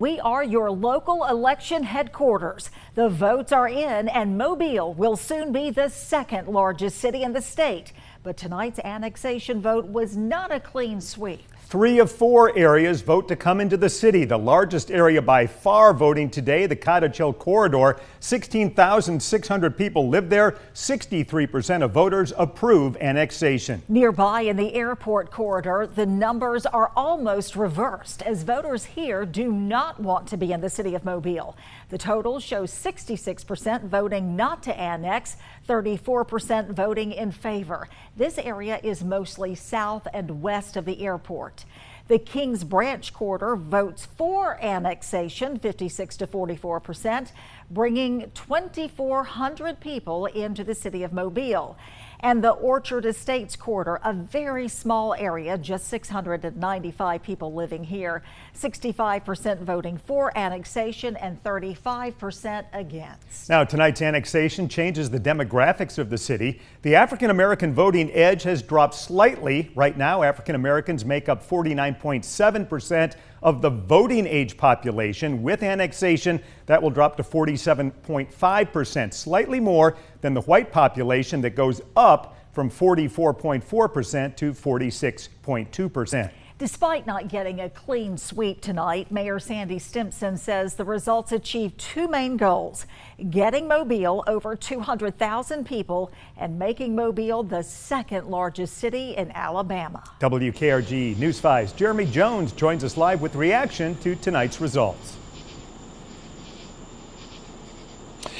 We are your local election headquarters. The votes are in, and Mobile will soon be the second largest city in the state. But tonight's annexation vote was not a clean sweep. 3 of 4 areas vote to come into the city. The largest area by far voting today, the Cottage Hill corridor. 16,600 people live there. 63% of voters approve annexation. Nearby in the airport corridor, the numbers are almost reversed as voters here do not want to be in the city of Mobile. The total shows 66% voting not to annex, 34% voting in favor. This area is mostly south and west of the airport. The Kings Branch corridor votes for annexation, 56 to 44%, bringing 2,400 people into the city of Mobile. And the Orchard Estates corridor, a very small area, just 695 people living here, 65% voting for annexation and 35% against. Now, tonight's annexation changes the demographics of the city. The African-American voting edge has dropped slightly. Right now, African Americans make up 49.7% of the voting age population. With annexation, that will drop to 47.5%, slightly more than the white population that goes up from 44.4% to 46.2%. Despite not getting a clean sweep tonight, Mayor Sandy Stimpson says the results achieved 2 main goals: getting Mobile over 200,000 people and making Mobile the second largest city in Alabama. WKRG News 5's Jeremy Jones joins us live with reaction to tonight's results.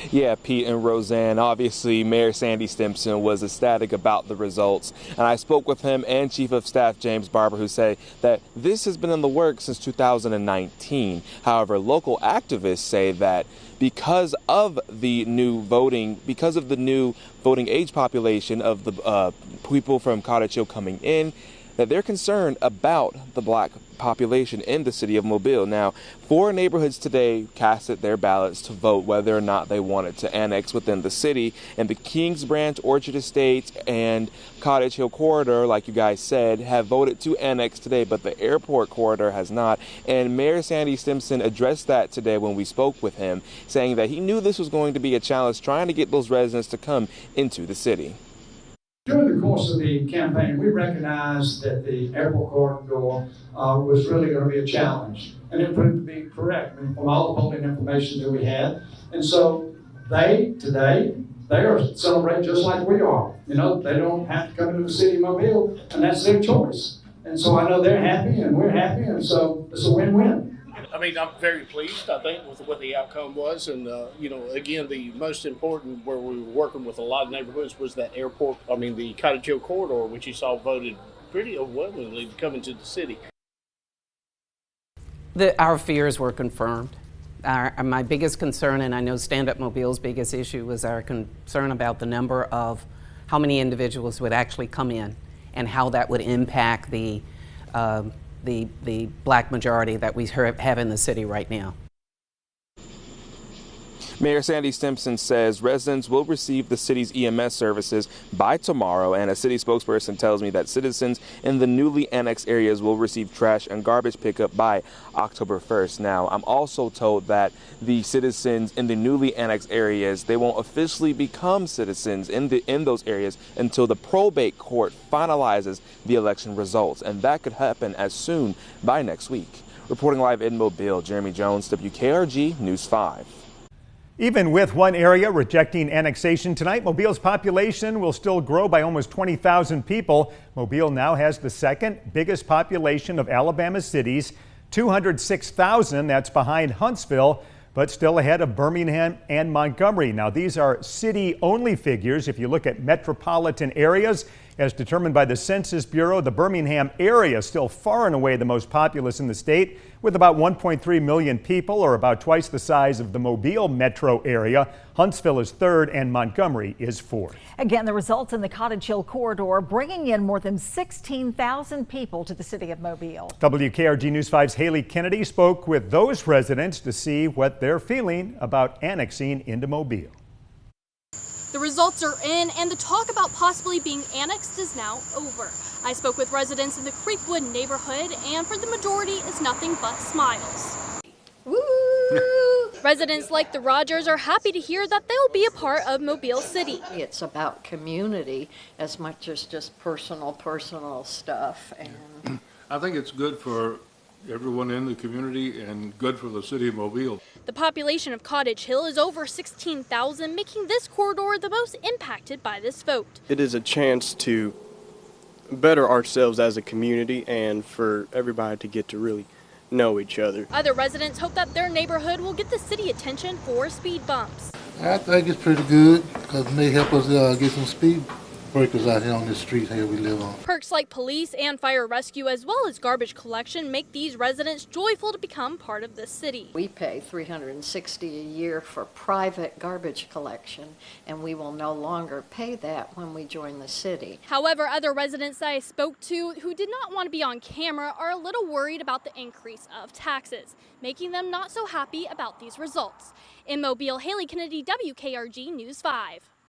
Yeah, Pete and Roseanne, obviously Mayor Sandy Stimpson was ecstatic about the results, and I spoke with him and Chief of Staff James Barber, who say that this has been in the works since 2019. However, local activists say that because of the new voting age population of the people from Cottage Hill coming in, that they're concerned about the black population in the city of Mobile. Now, 4 neighborhoods today casted their ballots to vote whether or not they wanted to annex within the city. And the Kings Branch, Orchard Estates, and Cottage Hill corridor, like you guys said, have voted to annex today, but the airport corridor has not. And Mayor Sandy Stimpson addressed that today when we spoke with him, saying that he knew this was going to be a challenge trying to get those residents to come into the city. During the course of the campaign, we recognized that the airport corridor was really going to be a challenge, and it proved to be correct from all the polling information that we had. And so today they are celebrating just like we are. You know, they don't have to come into the city of Mobile, and that's their choice. And so I know they're happy and we're happy, and so it's a win-win. I mean, I'm very pleased, I think, with what the outcome was. And, you know, again, the most important where we were working with a lot of neighborhoods was that the Cottage Hill corridor, which you saw voted pretty overwhelmingly to come into the city. Our fears were confirmed. My biggest concern, and I know Stand Up Mobile's biggest issue, was our concern about the number of how many individuals would actually come in and how that would impact the black majority that we have in the city right now. Mayor Sandy Stimpson says residents will receive the city's EMS services by tomorrow, and a city spokesperson tells me that citizens in the newly annexed areas will receive trash and garbage pickup by October 1st. Now, I'm also told that the citizens in the newly annexed areas, they won't officially become citizens in those areas until the probate court finalizes the election results, and that could happen as soon by next week. Reporting live in Mobile, Jeremy Jones, WKRG News 5. Even with one area rejecting annexation tonight, Mobile's population will still grow by almost 20,000 people. Mobile now has the second biggest population of Alabama cities, 206,000. That's behind Huntsville, but still ahead of Birmingham and Montgomery. Now, these are city-only figures. If you look at metropolitan areas, as determined by the Census Bureau, the Birmingham area is still far and away the most populous in the state, with about 1.3 million people, or about twice the size of the Mobile metro area. Huntsville is third and Montgomery is fourth. Again, the results in the Cottage Hill corridor bringing in more than 16,000 people to the city of Mobile. WKRG News 5's Haley Kennedy spoke with those residents to see what they're feeling about annexing into Mobile. The results are in, and the talk about possibly being annexed is now over. I spoke with residents in the Creekwood neighborhood, and for the majority, it's nothing but smiles. Woo! Residents like the Rogers are happy to hear that they'll be a part of Mobile City. It's about community as much as just personal stuff. And I think it's good for everyone in the community and good for the city of Mobile. The population of Cottage Hill is over 16,000, making this corridor the most impacted by this vote. It is a chance to better ourselves as a community and for everybody to get to really know each other. Other residents hope that their neighborhood will get the city attention for speed bumps. I think it's pretty good because it may help us get some speed breakers out here on this street here we live on. Perks like police and fire rescue as well as garbage collection make these residents joyful to become part of the city. we pay $360 a year for private garbage collection, and we will no longer pay that when we join the city. However, other residents that I spoke to who did not want to be on camera are a little worried about the increase of taxes, making them not so happy about these results. In Mobile, Haley Kennedy, WKRG News 5.